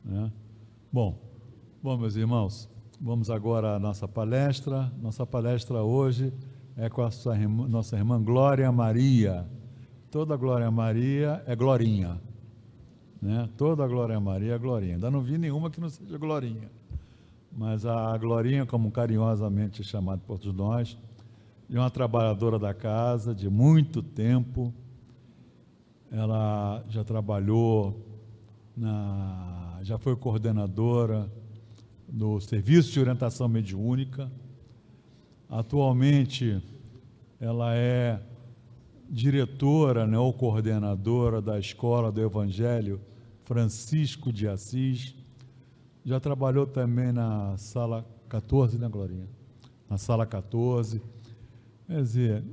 né? Bom, meus irmãos, vamos agora à nossa palestra. Nossa palestra hoje é com a nossa irmã Glória Maria. Toda Glória Maria é Glorinha, né? Toda Glória Maria é Glorinha. Ainda não vi nenhuma que não seja Glorinha. Mas a Glorinha, como carinhosamente é chamada por todos nós, é uma trabalhadora da casa de muito tempo. Ela já trabalhou, já foi coordenadora do Serviço de Orientação Mediúnica. Atualmente, ela é diretora, né, ou coordenadora da Escola do Evangelho Francisco de Assis. Já trabalhou também na Sala 14, né, Glorinha? Na Sala 14. Quer dizer,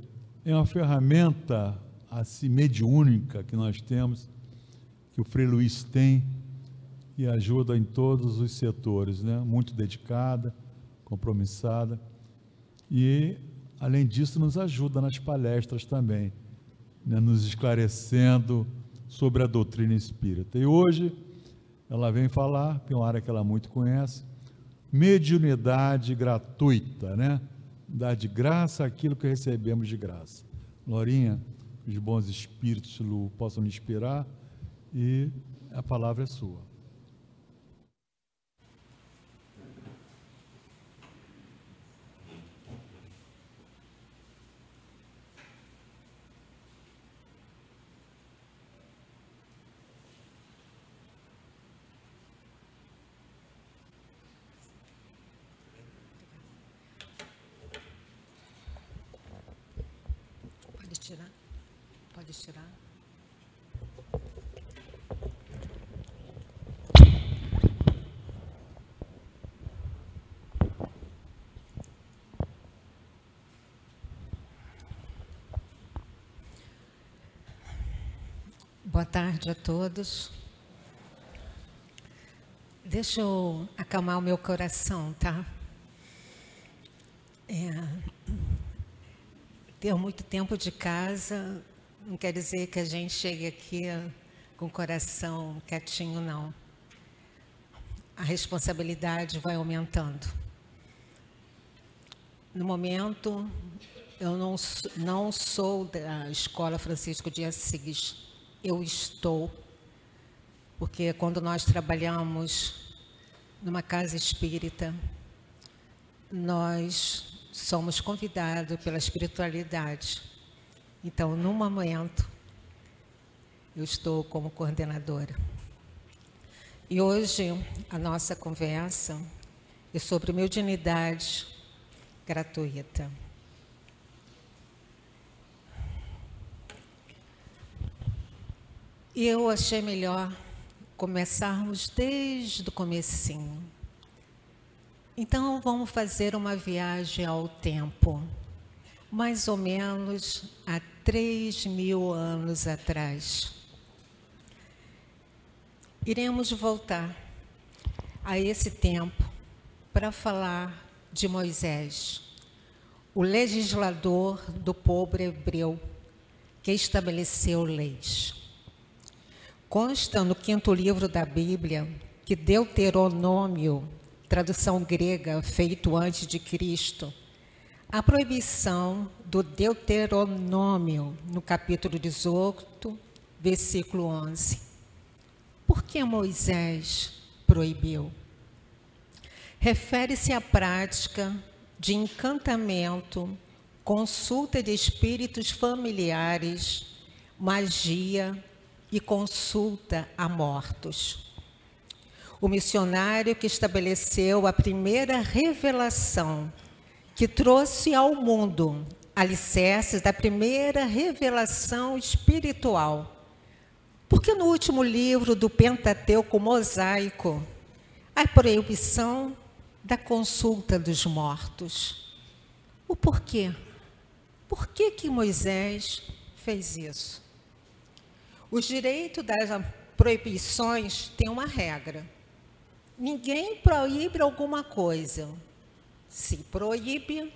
é uma ferramenta assim, mediúnica que nós temos, que o Frei Luís tem, e ajuda em todos os setores, né? Muito dedicada, compromissada, e, além disso, nos ajuda nas palestras também, né? Nos esclarecendo sobre a doutrina espírita. E hoje ela vem falar, que é uma área que ela muito conhece, mediunidade gratuita, né? Dar de graça aquilo que recebemos de graça. Glorinha, os bons espíritos possam lhe inspirar, e a palavra é sua. Pode tirar. Boa tarde a todos. Deixa eu acalmar o meu coração, tá? Ter muito tempo de casa não quer dizer que a gente chegue aqui com o coração quietinho, não. A responsabilidade vai aumentando. No momento, eu não sou da Escola Francisco de Assis. Eu estou, porque quando nós trabalhamos numa casa espírita, nós somos convidados pela espiritualidade. Então, no momento, eu estou como coordenadora. E hoje, a nossa conversa é sobre mediunidade gratuita. E eu achei melhor começarmos desde o comecinho. Então, vamos fazer uma viagem ao tempo, mais ou menos há 3.000 anos atrás. Iremos voltar a esse tempo para falar de Moisés, o legislador do povo hebreu, que estabeleceu leis. Consta no 5º livro da Bíblia que Deuteronômio, tradução grega feito antes de Cristo, a proibição do Deuteronômio, no capítulo 18, versículo 11. Por que Moisés proibiu? Refere-se à prática de encantamento, consulta de espíritos familiares, magia e consulta a mortos. O missionário que estabeleceu a primeira revelação, que trouxe ao mundo alicerces da primeira revelação espiritual. Porque no último livro do Pentateuco mosaico, a proibição da consulta dos mortos. O porquê? Por que Moisés fez isso? Os direitos das proibições têm uma regra. Ninguém proíbe alguma coisa. Se proíbe,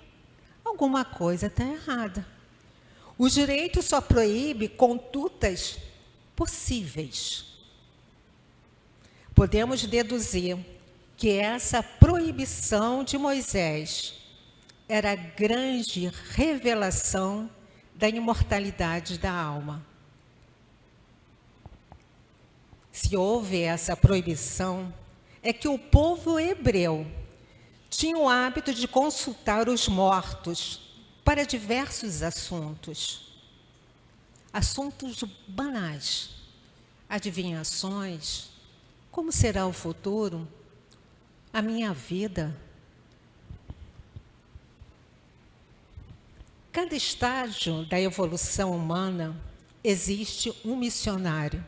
alguma coisa está errada. O direito só proíbe condutas possíveis. podemos deduzir que essa proibição de Moisés era a grande revelação da imortalidade da alma. Se houve essa proibição, é que o povo hebreu tinha o hábito de consultar os mortos para diversos assuntos. Assuntos banais, adivinhações, como será o futuro, a minha vida. Cada estágio da evolução humana existe um missionário.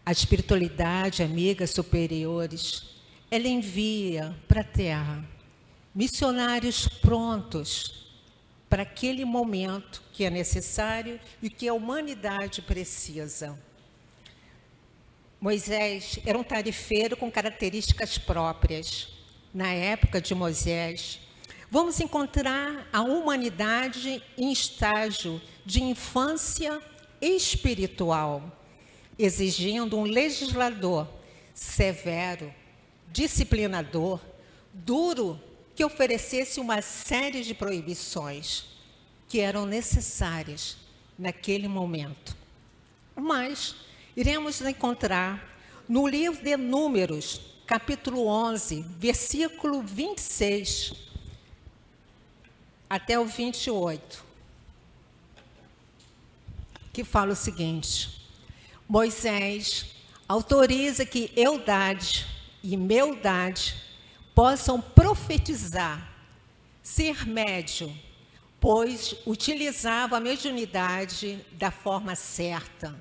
A espiritualidade, amigas superiores, ela envia para a Terra missionários prontos para aquele momento que é necessário e que a humanidade precisa. Moisés era um tarefeiro com características próprias. Na época de Moisés, vamos encontrar a humanidade em estágio de infância espiritual, exigindo um legislador severo, disciplinador, duro, que oferecesse uma série de proibições que eram necessárias naquele momento. Mas iremos encontrar no livro de Números, capítulo 11, versículo 26 até o 28, que fala o seguinte: Moisés autoriza que Eldade e Meldade possam profetizar, ser médium, pois utilizava a mediunidade da forma certa,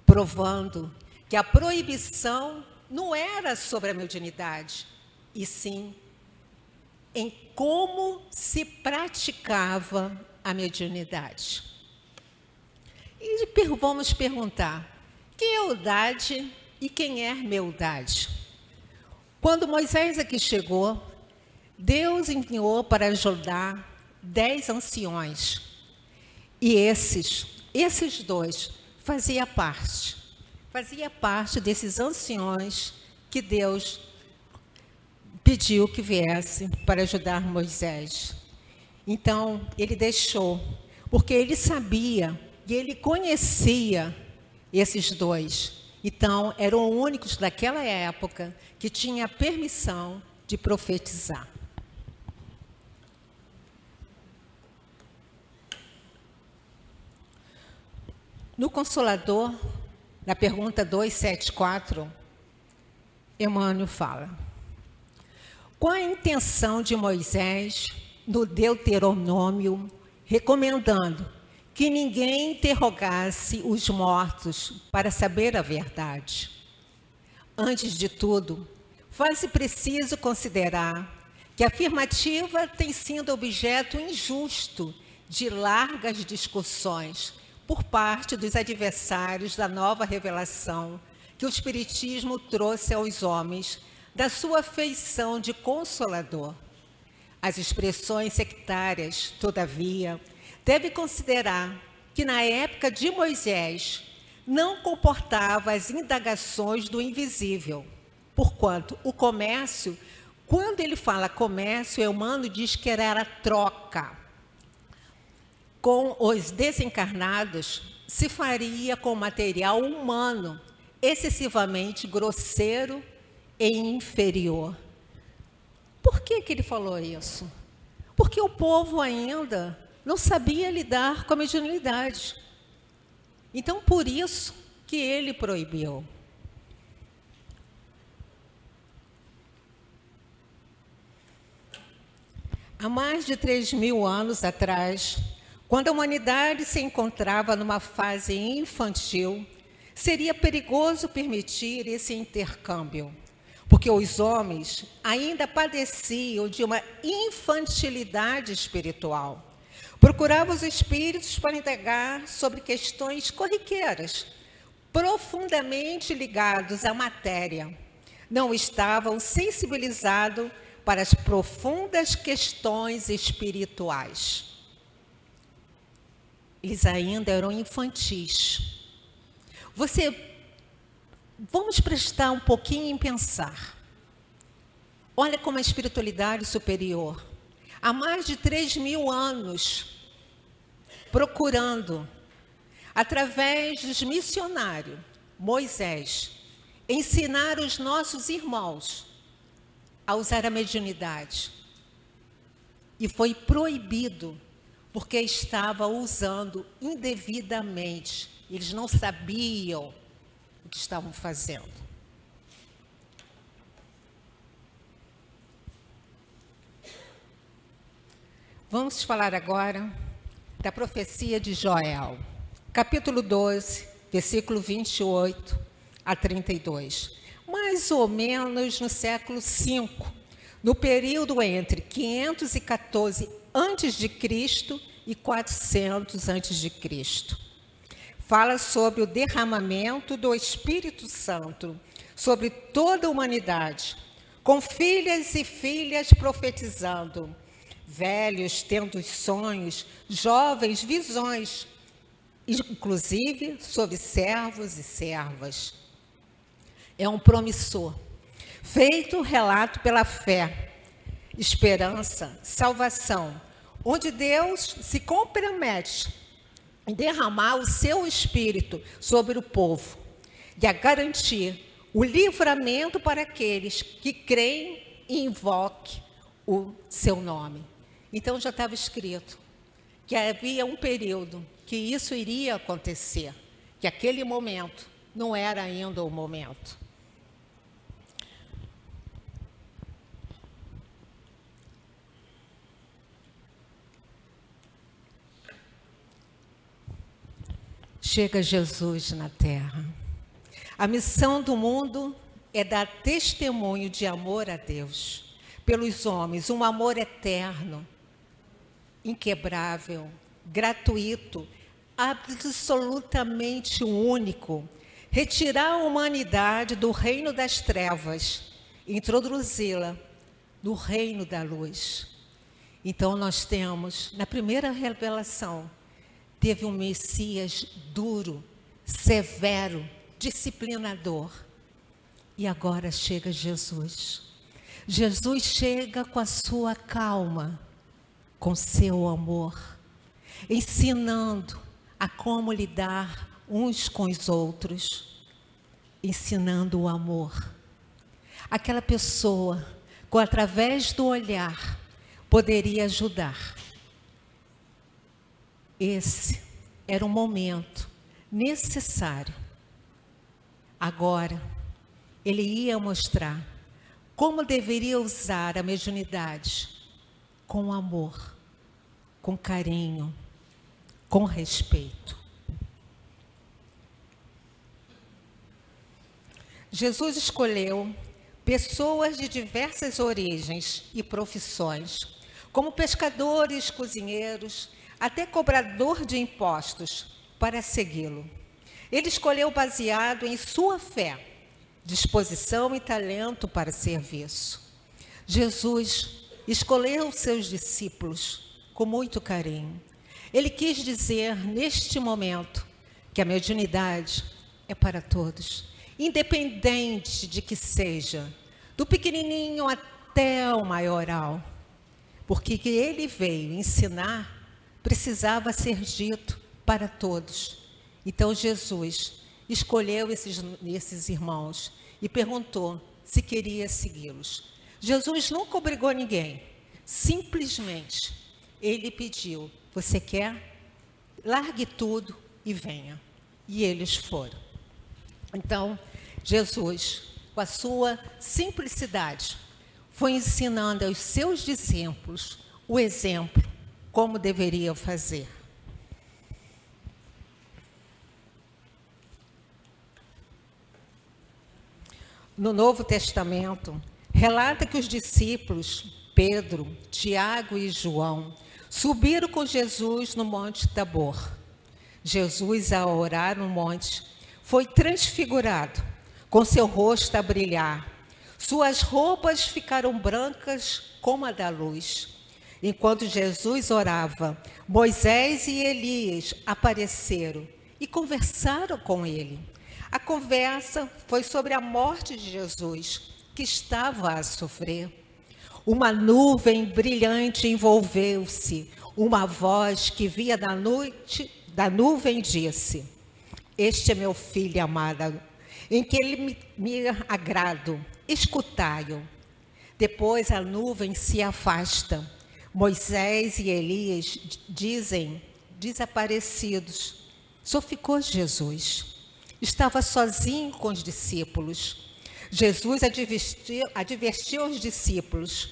provando que a proibição não era sobre a mediunidade, e sim em como se praticava a mediunidade. E vamos perguntar, quem é Eldade e quem é Meldade? Quando Moisés aqui chegou, Deus enviou para ajudar 10 anciões. E esses dois faziam parte desses anciões que Deus pediu que viesse para ajudar Moisés. Então, ele deixou, porque ele sabia e ele conhecia esses dois. Então, eram únicos daquela época que tinha permissão de profetizar. No Consolador, na pergunta 274, Emmanuel fala: qual a intenção de Moisés no Deuteronômio, recomendando que ninguém interrogasse os mortos para saber a verdade? Antes de tudo, faz-se preciso considerar que a afirmativa tem sido objeto injusto de largas discussões por parte dos adversários da nova revelação que o Espiritismo trouxe aos homens da sua feição de consolador. As expressões sectárias, todavia, devem considerar que na época de Moisés não comportava as indagações do invisível, porquanto o comércio, quando ele fala comércio, Emmanuel diz que era troca. Com os desencarnados, se faria com material humano, excessivamente grosseiro e inferior. Por que ele falou isso? Porque o povo ainda não sabia lidar com a mediunidade. Então, por isso que ele proibiu. Há mais de 3.000 anos atrás, quando a humanidade se encontrava numa fase infantil, seria perigoso permitir esse intercâmbio, porque os homens ainda padeciam de uma infantilidade espiritual. Procuravam os espíritos para indagar sobre questões corriqueiras, profundamente ligados à matéria. Não estavam sensibilizados para as profundas questões espirituais. Eles ainda eram infantis. Você vamos prestar um pouquinho em pensar. Olha como a espiritualidade superior, há mais de 3.000 anos, procurando, através dos missionários, Moisés, ensinar os nossos irmãos a usar a mediunidade. E foi proibido, porque estava usando indevidamente. Eles não sabiam o que estavam fazendo. Vamos falar agora da profecia de Joel, capítulo 12, versículo 28 a 32. Mais ou menos no século V, no período entre 514 a.C. e 400 a.C. Fala sobre o derramamento do Espírito Santo sobre toda a humanidade, com filhas e filhas profetizando, velhos tendo sonhos, jovens visões, inclusive sobre servos e servas. É um promissor, feito relato pela fé, esperança, salvação, onde Deus se compromete em derramar o seu Espírito sobre o povo e a garantir o livramento para aqueles que creem e invoquem o seu nome. Então já estava escrito que havia um período que isso iria acontecer, que aquele momento não era ainda o momento. Chega Jesus na terra. A missão do mundo é dar testemunho de amor a Deus pelos homens, um amor eterno, inquebrável, gratuito, absolutamente único. Retirar a humanidade do reino das trevas, introduzi-la no reino da luz. Então nós temos, na primeira revelação, teve um Messias duro, severo, disciplinador. E agora chega Jesus. Jesus chega com a sua calma, com seu amor, ensinando a como lidar uns com os outros, ensinando o amor. Aquela pessoa, que através do olhar, poderia ajudar. Esse era um momento necessário. Agora, ele ia mostrar como deveria usar a mediunidade com amor, com carinho, com respeito. Jesus escolheu pessoas de diversas origens e profissões, como pescadores, cozinheiros, até cobrador de impostos, para segui-lo. Ele escolheu baseado em sua fé, disposição e talento para serviço. Jesus escolheu seus discípulos com muito carinho. Ele quis dizer, neste momento, que a mediunidade é para todos, independente de que seja, do pequenininho até o maioral, porque que ele veio ensinar precisava ser dito para todos. Então Jesus escolheu esses irmãos e perguntou se queria segui-los. Jesus nunca obrigou ninguém, simplesmente ele pediu: você quer? Largue tudo e venha. E eles foram. Então Jesus, com a sua simplicidade, foi ensinando aos seus discípulos o exemplo, como deveriam fazer. No Novo Testamento, relata que os discípulos, Pedro, Tiago e João, subiram com Jesus no Monte Tabor. Jesus, ao orar no monte, foi transfigurado, com seu rosto a brilhar. Suas roupas ficaram brancas como a da luz. Enquanto Jesus orava, Moisés e Elias apareceram e conversaram com ele. A conversa foi sobre a morte de Jesus, que estava a sofrer. Uma nuvem brilhante envolveu-se. Uma voz que vinha da nuvem disse: Este é meu filho amado, em que ele me agrado. Escutai-o. Depois a nuvem se afasta. Moisés e Elias dizem desaparecidos. Só ficou Jesus. Estava sozinho com os discípulos. Jesus advertiu os discípulos: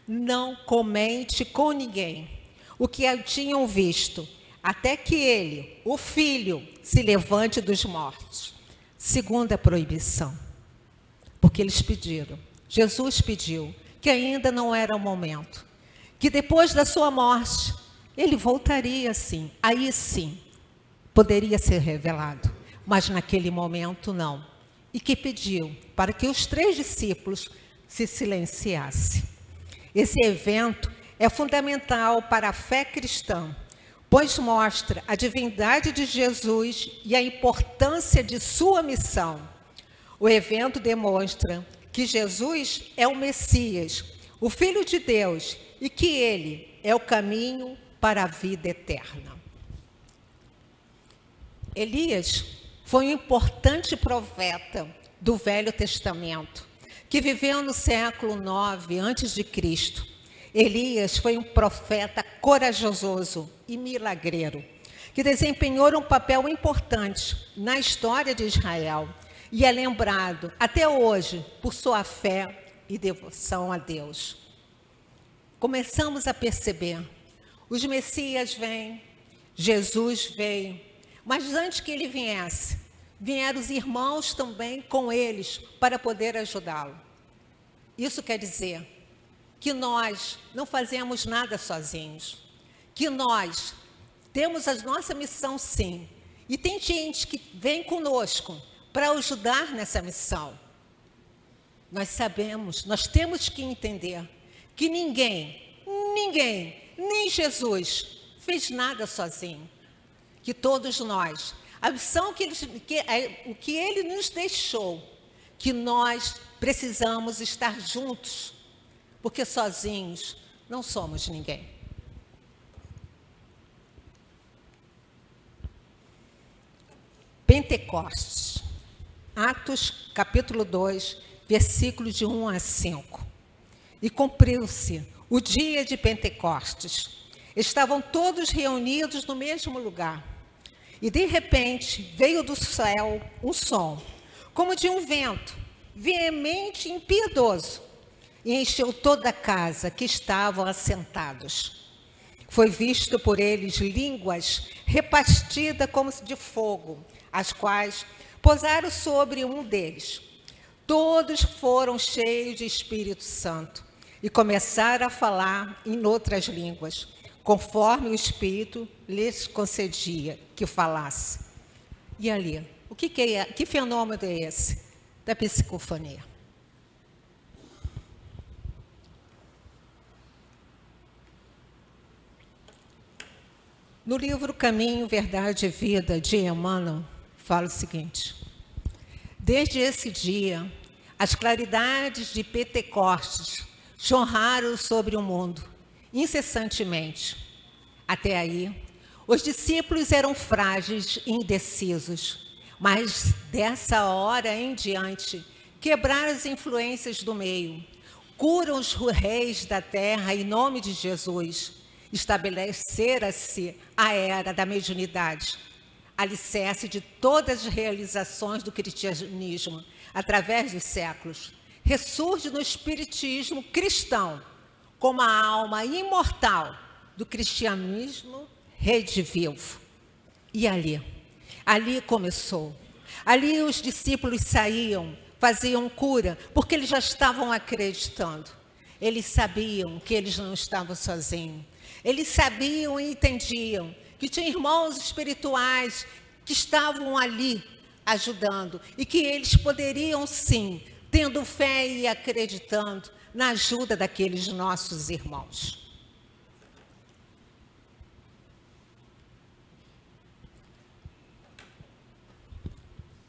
não comente com ninguém o que tinham visto, até que ele, o Filho, se levante dos mortos. Segunda proibição. Porque eles pediram, Jesus pediu, que ainda não era o momento, que depois da sua morte, ele voltaria sim, aí sim, poderia ser revelado, mas naquele momento não. E que pediu para que os 3 discípulos se silenciassem. Esse evento é fundamental para a fé cristã, pois mostra a divindade de Jesus e a importância de sua missão. O evento demonstra que Jesus é o Messias, o Filho de Deus, e que ele é o caminho para a vida eterna. Elias foi um importante profeta do Velho Testamento, que viveu no século 9 a.C. Elias foi um profeta corajoso e milagreiro, que desempenhou um papel importante na história de Israel e é lembrado até hoje por sua fé e devoção a Deus. Começamos a perceber, os Messias vêm, Jesus veio, mas antes que ele viesse, vieram os irmãos também com eles para poder ajudá-lo. Isso quer dizer que nós não fazemos nada sozinhos, que nós temos a nossa missão sim, e tem gente que vem conosco para ajudar nessa missão. Nós sabemos, nós temos que entender que ninguém, nem Jesus fez nada sozinho, que todos nós, a missão o que ele nos deixou, que nós precisamos estar juntos, porque sozinhos não somos ninguém. Pentecostes, Atos capítulo 2, versículos de 1 a 5. E cumpriu-se o dia de Pentecostes. Estavam todos reunidos no mesmo lugar. E de repente veio do céu um som, como de um vento, veemente e impiedoso, e encheu toda a casa que estavam assentados. Foi visto por eles línguas repartidas como de fogo, as quais pousaram sobre um deles. Todos foram cheios de Espírito Santo e começaram a falar em outras línguas, conforme o Espírito lhes concedia que falasse. E ali, que fenômeno é esse? Da psicofonia. No livro Caminho, Verdade e Vida, de Emmanuel, fala o seguinte: desde esse dia, as claridades de Pentecostes jorraram sobre o mundo, incessantemente. Até aí, os discípulos eram frágeis e indecisos, mas dessa hora em diante, quebraram as influências do meio, curam os reis da terra em nome de Jesus, estabelecera-se a era da mediunidade, alicerce de todas as realizações do cristianismo através dos séculos. Ressurge no espiritismo cristão como a alma imortal do cristianismo redivivo. E ali começou. Ali os discípulos saíam, faziam cura, porque eles já estavam acreditando. Eles sabiam que eles não estavam sozinhos. Eles sabiam e entendiam que tinha irmãos espirituais que estavam ali ajudando e que eles poderiam sim, tendo fé e acreditando na ajuda daqueles nossos irmãos.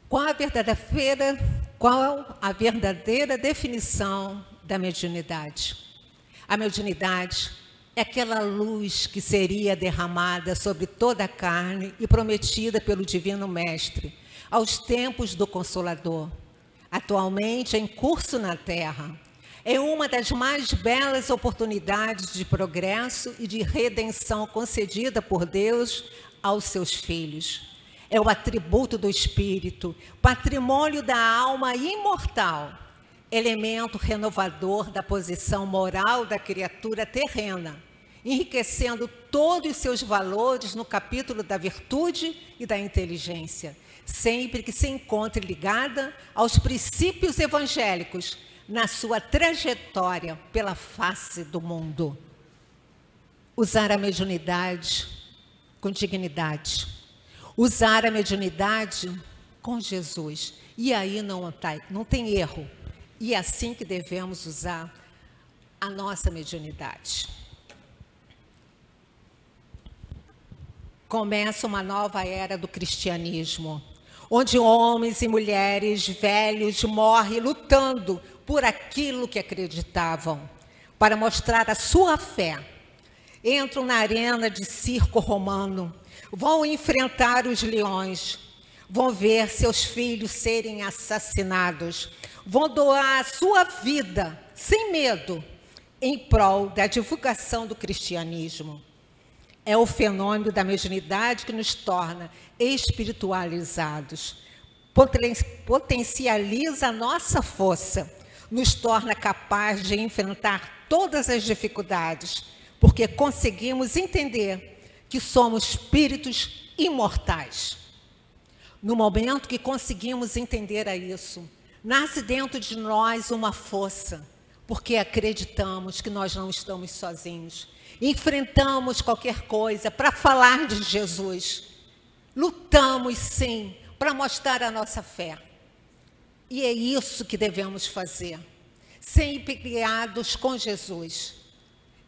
Qual a verdadeira definição da mediunidade? A mediunidade é aquela luz que seria derramada sobre toda a carne e prometida pelo Divino Mestre aos tempos do Consolador. Atualmente em curso na Terra. É uma das mais belas oportunidades de progresso e de redenção concedida por Deus aos seus filhos. É o atributo do espírito, patrimônio da alma imortal, elemento renovador da posição moral da criatura terrena, enriquecendo todos os seus valores no capítulo da virtude e da inteligência, sempre que se encontre ligada aos princípios evangélicos na sua trajetória pela face do mundo. Usar a mediunidade com dignidade. Usar a mediunidade com Jesus. E aí não tem erro. E é assim que devemos usar a nossa mediunidade. Começa uma nova era do cristianismo, onde homens e mulheres velhos morrem lutando por aquilo que acreditavam, para mostrar a sua fé. Entram na arena de circo romano, vão enfrentar os leões, vão ver seus filhos serem assassinados, vão doar a sua vida, sem medo, em prol da divulgação do cristianismo. É o fenômeno da mediunidade que nos torna espiritualizados, potencializa a nossa força, nos torna capazes de enfrentar todas as dificuldades, porque conseguimos entender que somos espíritos imortais. No momento que conseguimos entender isso, nasce dentro de nós uma força, porque acreditamos que nós não estamos sozinhos. Enfrentamos qualquer coisa para falar de Jesus. Lutamos, sim, para mostrar a nossa fé. E é isso que devemos fazer, sempre guiados com Jesus.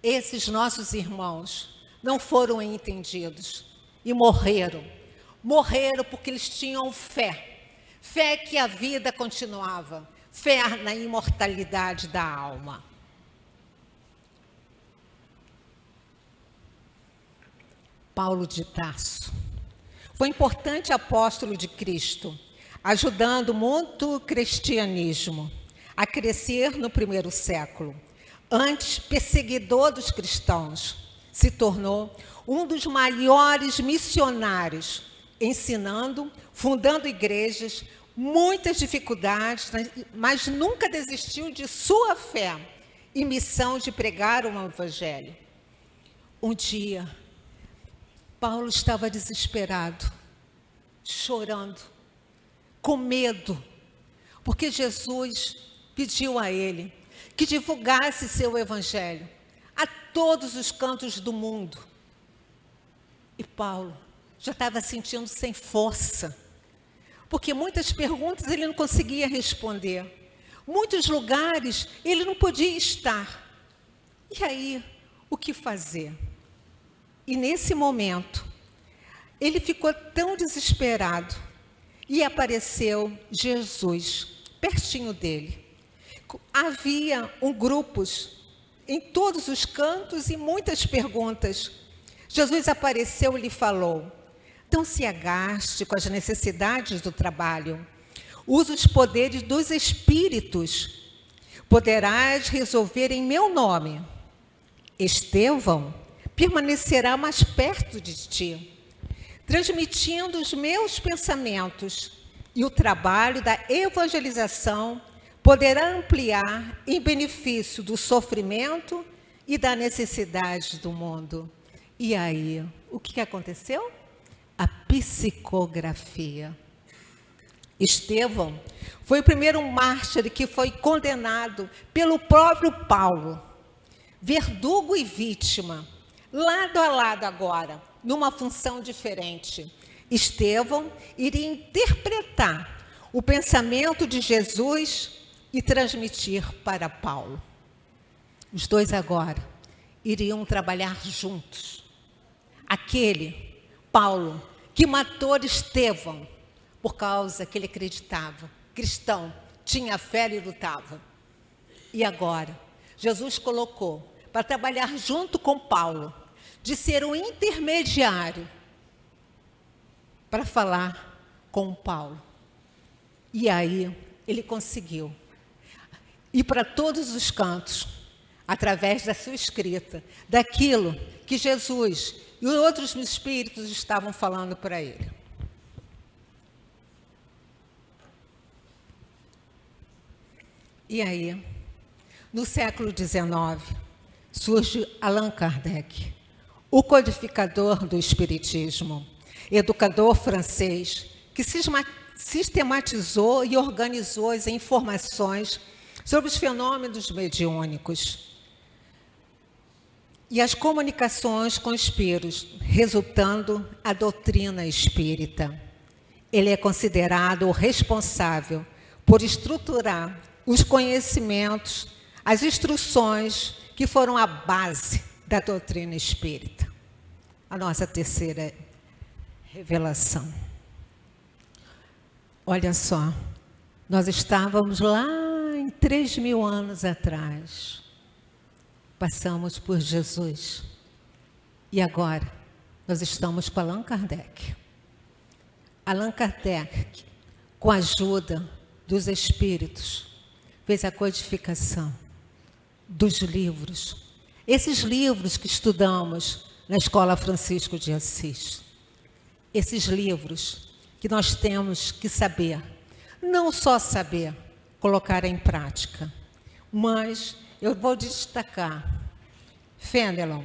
Esses nossos irmãos não foram entendidos e morreram. Morreram porque eles tinham fé. Fé que a vida continuava. Fé na imortalidade da alma. Paulo de Tarso foi importante apóstolo de Cristo, ajudando muito o cristianismo a crescer no primeiro século. Antes perseguidor dos cristãos, se tornou um dos maiores missionários, ensinando, fundando igrejas, muitas dificuldades, mas nunca desistiu de sua fé e missão de pregar o evangelho. Um dia, Paulo estava desesperado, chorando, com medo, porque Jesus pediu a ele que divulgasse seu evangelho a todos os cantos do mundo. E Paulo já estava sentindo sem força, porque muitas perguntas ele não conseguia responder, muitos lugares ele não podia estar. E aí, o que fazer? E nesse momento, ele ficou tão desesperado e apareceu Jesus pertinho dele. Havia grupos em todos os cantos e muitas perguntas. Jesus apareceu e lhe falou: não se agaste com as necessidades do trabalho. Use os poderes dos espíritos. Poderás resolver em meu nome. Estevão permanecerá mais perto de ti, transmitindo os meus pensamentos, e o trabalho da evangelização poderá ampliar em benefício do sofrimento e da necessidade do mundo. E aí, o que aconteceu? A psicografia. Estevão foi o primeiro mártir que foi condenado pelo próprio Paulo. Verdugo e vítima, lado a lado agora, numa função diferente. Estevão iria interpretar o pensamento de Jesus e transmitir para Paulo. Os dois agora iriam trabalhar juntos. Aquele, Paulo, que matou Estevão, por causa que ele acreditava. Cristão, tinha fé e lutava. E agora, Jesus colocou para trabalhar junto com Paulo, de ser um intermediário para falar com Paulo. E aí, ele conseguiu ir para todos os cantos, através da sua escrita, daquilo que Jesus e outros espíritos estavam falando para ele. E aí, no século XIX, surge Allan Kardec, o codificador do espiritismo, educador francês, que sistematizou e organizou as informações sobre os fenômenos mediúnicos e as comunicações com espíritos, resultando a doutrina espírita. Ele é considerado o responsável por estruturar os conhecimentos, as instruções que foram a base da doutrina espírita. A nossa terceira revelação. Olha só, nós estávamos lá em 3.000 anos atrás. Passamos por Jesus. E agora, nós estamos com Allan Kardec. Allan Kardec, com a ajuda dos espíritos, fez a codificação dos livros. Esses livros que estudamos na Escola Francisco de Assis. Esses livros que nós temos que saber. Não só saber, colocar em prática. Mas eu vou destacar. Fenelon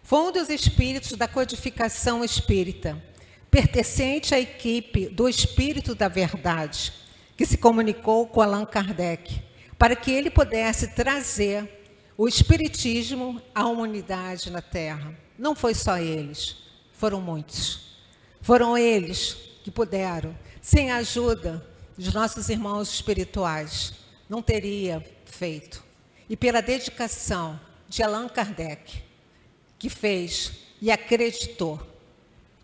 foi um dos espíritos da codificação espírita, pertencente à equipe do Espírito da Verdade, que se comunicou com Allan Kardec, para que ele pudesse trazer o espiritismo à humanidade na Terra. Não foi só eles, foram muitos. Foram eles que puderam, sem a ajuda dos nossos irmãos espirituais, não teria feito. E pela dedicação de Allan Kardec, que fez e acreditou,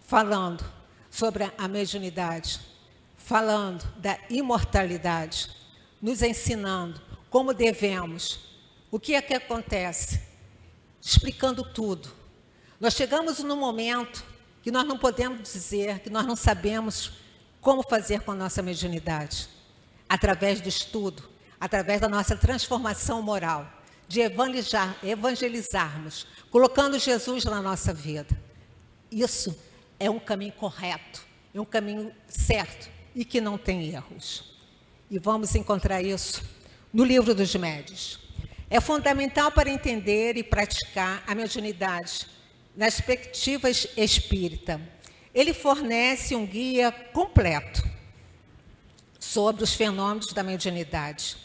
falando sobre a mediunidade, falando da imortalidade, nos ensinando como devemos, o que é que acontece, explicando tudo. Nós chegamos num momento que nós não podemos dizer, que nós não sabemos como fazer com a nossa mediunidade, através do estudo, através da nossa transformação moral, de evangelizarmos, colocando Jesus na nossa vida. Isso é um caminho correto, é um caminho certo e que não tem erros. E vamos encontrar isso no Livro dos Médiuns. É fundamental para entender e praticar a mediunidade na perspectiva espírita. Ele fornece um guia completo sobre os fenômenos da mediunidade,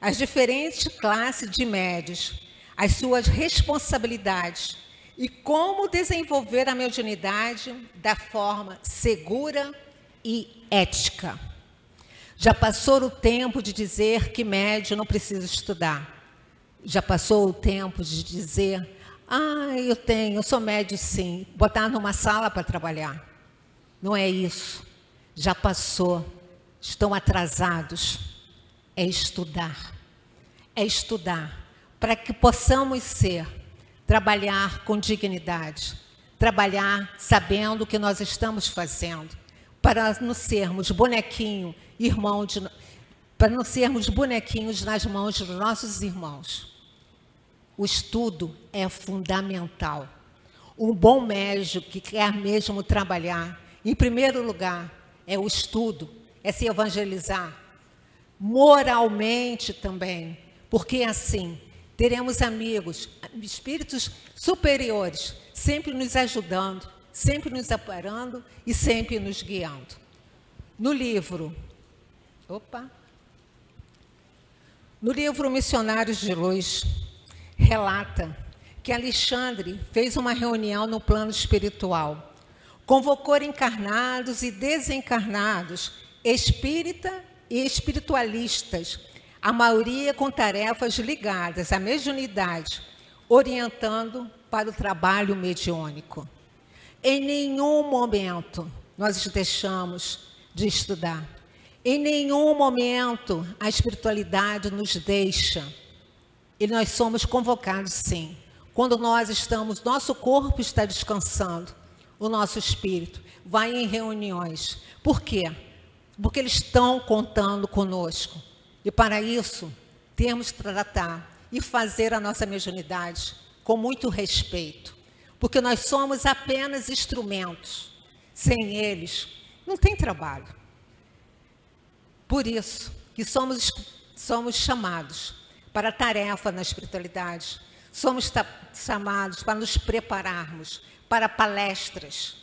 as diferentes classes de médiuns, as suas responsabilidades e como desenvolver a mediunidade da forma segura e ética. Já passou o tempo de dizer que médium não precisa estudar. Já passou o tempo de dizer, eu sou médium sim, botar numa sala para trabalhar. Não é isso. Já passou, estão atrasados. É estudar. É estudar para que possamos trabalhar com dignidade, trabalhar sabendo o que nós estamos fazendo, para não sermos bonequinho, para não sermos bonequinhos nas mãos dos nossos irmãos. O estudo é fundamental. Um bom médium que quer mesmo trabalhar, em primeiro lugar, é o estudo, é se evangelizar. Moralmente também, porque assim teremos amigos, espíritos superiores, sempre nos ajudando, sempre nos amparando e sempre nos guiando. No livro Missionários de Luz, relata que Alexandre fez uma reunião no plano espiritual, convocou encarnados e desencarnados, espírita e espiritualistas, a maioria com tarefas ligadas à mediunidade, orientando para o trabalho mediúnico. Em nenhum momento nós deixamos de estudar. Em nenhum momento a espiritualidade nos deixa. E nós somos convocados, sim. Quando nós estamos, nosso corpo está descansando, o nosso espírito vai em reuniões. Por quê? Porque eles estão contando conosco. E para isso, temos que tratar e fazer a nossa mediunidade com muito respeito. Porque nós somos apenas instrumentos. Sem eles, não tem trabalho. Por isso que somos chamados para a tarefa na espiritualidade. Somos chamados para nos prepararmos para palestras.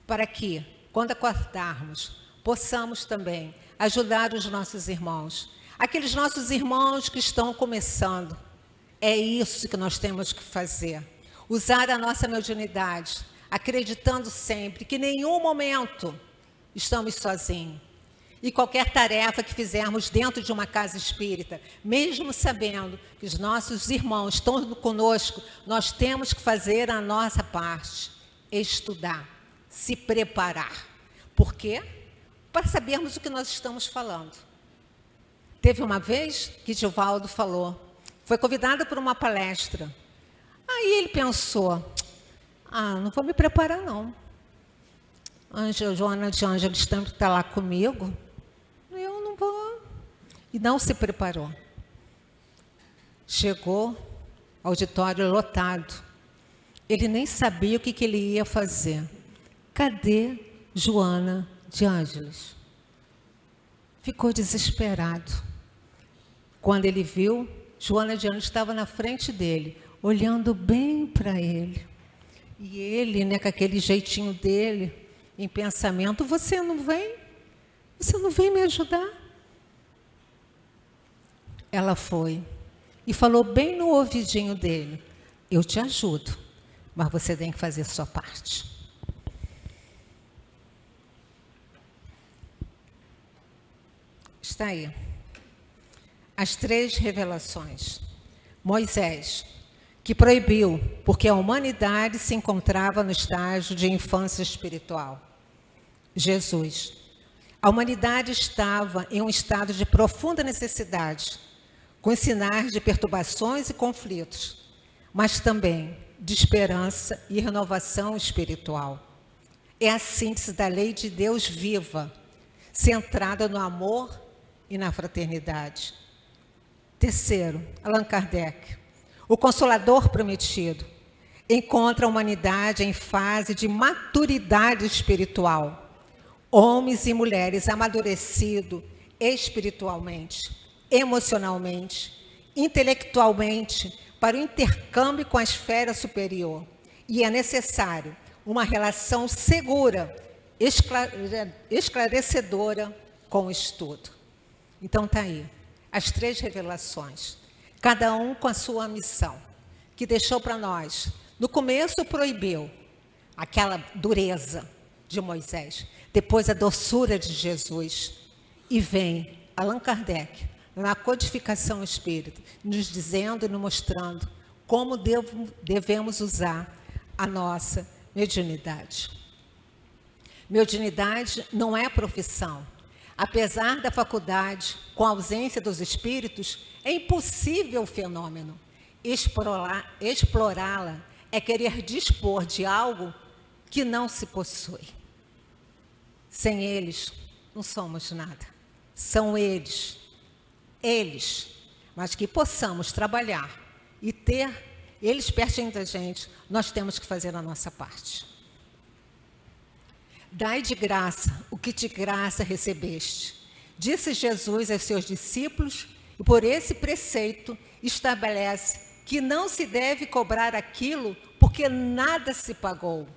Para que, quando acordarmos, possamos também ajudar os nossos irmãos. Aqueles nossos irmãos que estão começando. É isso que nós temos que fazer. Usar a nossa mediunidade, acreditando sempre que em nenhum momento estamos sozinhos. E qualquer tarefa que fizermos dentro de uma casa espírita, mesmo sabendo que os nossos irmãos estão conosco, nós temos que fazer a nossa parte, estudar, se preparar. Por quê? Para sabermos o que nós estamos falando. Teve uma vez que Divaldo falou, foi convidado para uma palestra. Aí ele pensou, não vou me preparar não. Joana de Ângeles sempre está lá comigo. Eu não vou. E não se preparou. Chegou, auditório lotado. Ele nem sabia o que ele ia fazer. Cadê Joana de Ângeles? Ficou desesperado. Quando ele viu, Joana de Ângeles estava na frente dele, olhando bem para ele. E ele, com aquele jeitinho dele, em pensamento, você não vem? Você não vem me ajudar? Ela foi e falou bem no ouvidinho dele, eu te ajudo, mas você tem que fazer a sua parte. Está aí. As 3 revelações. Moisés, que proibiu, porque a humanidade se encontrava no estágio de infância espiritual. Jesus, a humanidade estava em um estado de profunda necessidade, com sinais de perturbações e conflitos, mas também de esperança e renovação espiritual. É a síntese da lei de Deus viva, centrada no amor e na fraternidade. Terceiro, Allan Kardec, o Consolador prometido, encontra a humanidade em fase de maturidade espiritual. Homens e mulheres amadurecidos espiritualmente, emocionalmente, intelectualmente, para o intercâmbio com a esfera superior. E é necessário uma relação segura, esclarecedora com o estudo. Então está aí, as 3 revelações, cada um com a sua missão, que deixou para nós. No começo proibiu aquela dureza de Moisés, depois a doçura de Jesus, e vem Allan Kardec, na codificação espírita, nos dizendo e nos mostrando como devemos usar a nossa mediunidade. Mediunidade não é profissão. Apesar da faculdade, com a ausência dos espíritos, é impossível o fenômeno. Explorá-la é querer dispor de algo que não se possui. Sem eles, não somos nada. São eles, mas que possamos trabalhar e ter eles pertinho da gente, nós temos que fazer a nossa parte. Dai de graça o que de graça recebeste, disse Jesus aos seus discípulos, e por esse preceito estabelece que não se deve cobrar aquilo porque nada se pagou.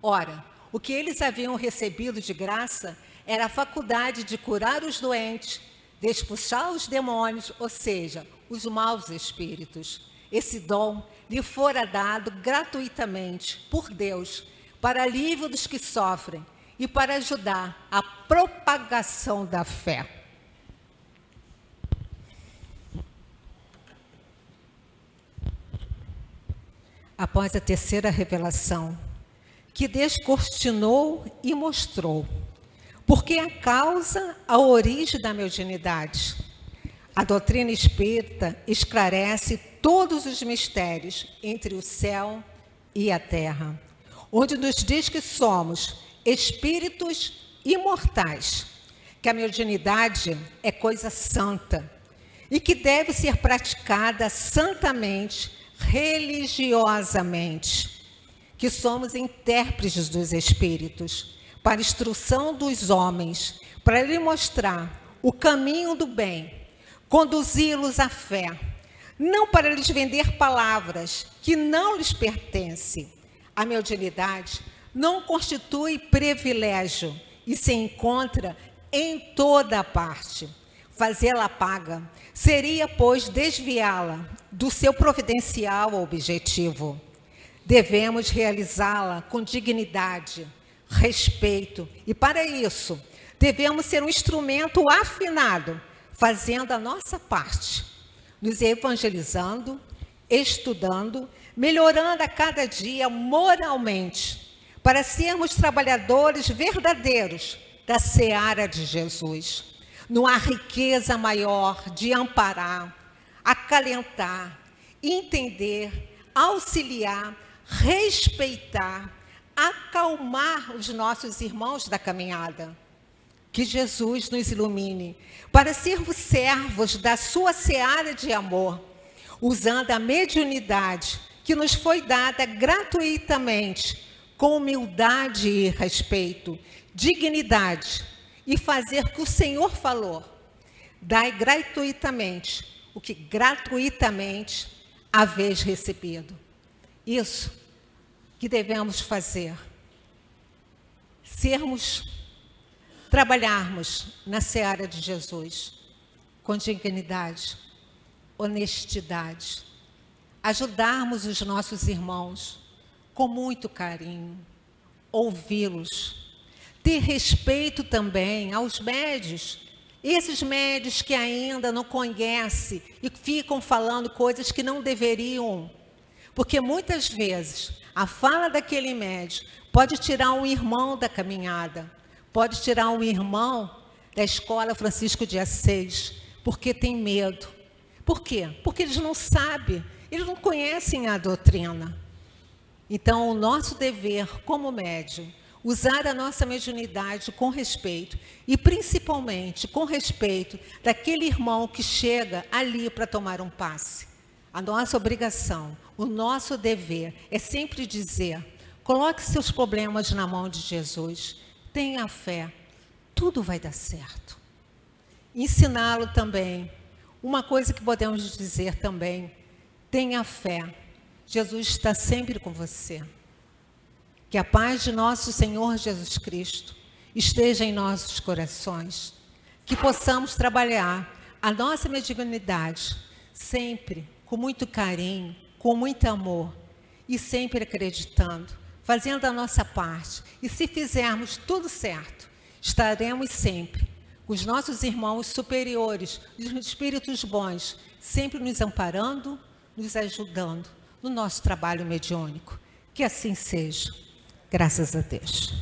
Ora, o que eles haviam recebido de graça era a faculdade de curar os doentes, de expulsar os demônios, ou seja, os maus espíritos. Esse dom lhe fora dado gratuitamente por Deus, para alívio dos que sofrem e para ajudar a propagação da fé. Após a terceira revelação, que descortinou e mostrou porque é a causa, a origem da mediunidade. A doutrina espírita esclarece todos os mistérios entre o céu e a terra, onde nos diz que somos espíritos imortais, que a mediunidade é coisa santa e que deve ser praticada santamente, religiosamente, que somos intérpretes dos espíritos, para instrução dos homens, para lhe mostrar o caminho do bem, conduzi-los à fé, não para lhes vender palavras que não lhes pertencem. A mediunidade não constitui privilégio e se encontra em toda parte. Fazê-la paga seria, pois, desviá-la do seu providencial objetivo. Devemos realizá-la com dignidade, respeito, e para isso devemos ser um instrumento afinado, fazendo a nossa parte, nos evangelizando, estudando, melhorando a cada dia moralmente, para sermos trabalhadores verdadeiros da seara de Jesus. Não há riqueza maior de amparar, acalentar, entender, auxiliar, respeitar, acalmar os nossos irmãos da caminhada. Que Jesus nos ilumine para sermos servos da sua seara de amor, usando a mediunidade que nos foi dada gratuitamente, com humildade e respeito, dignidade, e fazer o que o Senhor falou. Dai gratuitamente o que gratuitamente haveis recebido. Isso que devemos fazer. Trabalharmos na seara de Jesus com dignidade, honestidade, ajudarmos os nossos irmãos com muito carinho, ouvi-los, ter respeito também aos médios, esses médios que ainda não conhecem e ficam falando coisas que não deveriam, porque muitas vezes a fala daquele médio pode tirar um irmão da caminhada, pode tirar um irmão da escola Francisco de Assis, porque tem medo. Por quê? Porque eles não sabem, eles não conhecem a doutrina. Então, o nosso dever como médium, usar a nossa mediunidade com respeito, e principalmente com respeito daquele irmão que chega ali para tomar um passe. A nossa obrigação, o nosso dever é sempre dizer: coloque seus problemas na mão de Jesus, tenha fé, tudo vai dar certo. Ensiná-lo também, uma coisa que podemos dizer também: tenha fé, Jesus está sempre com você. Que a paz de nosso Senhor Jesus Cristo esteja em nossos corações, que possamos trabalhar a nossa mediunidade sempre com muito carinho, com muito amor, e sempre acreditando, fazendo a nossa parte. E se fizermos tudo certo, estaremos sempre com os nossos irmãos superiores, os espíritos bons, sempre nos amparando, nos ajudando no nosso trabalho mediúnico. Que assim seja. Graças a Deus.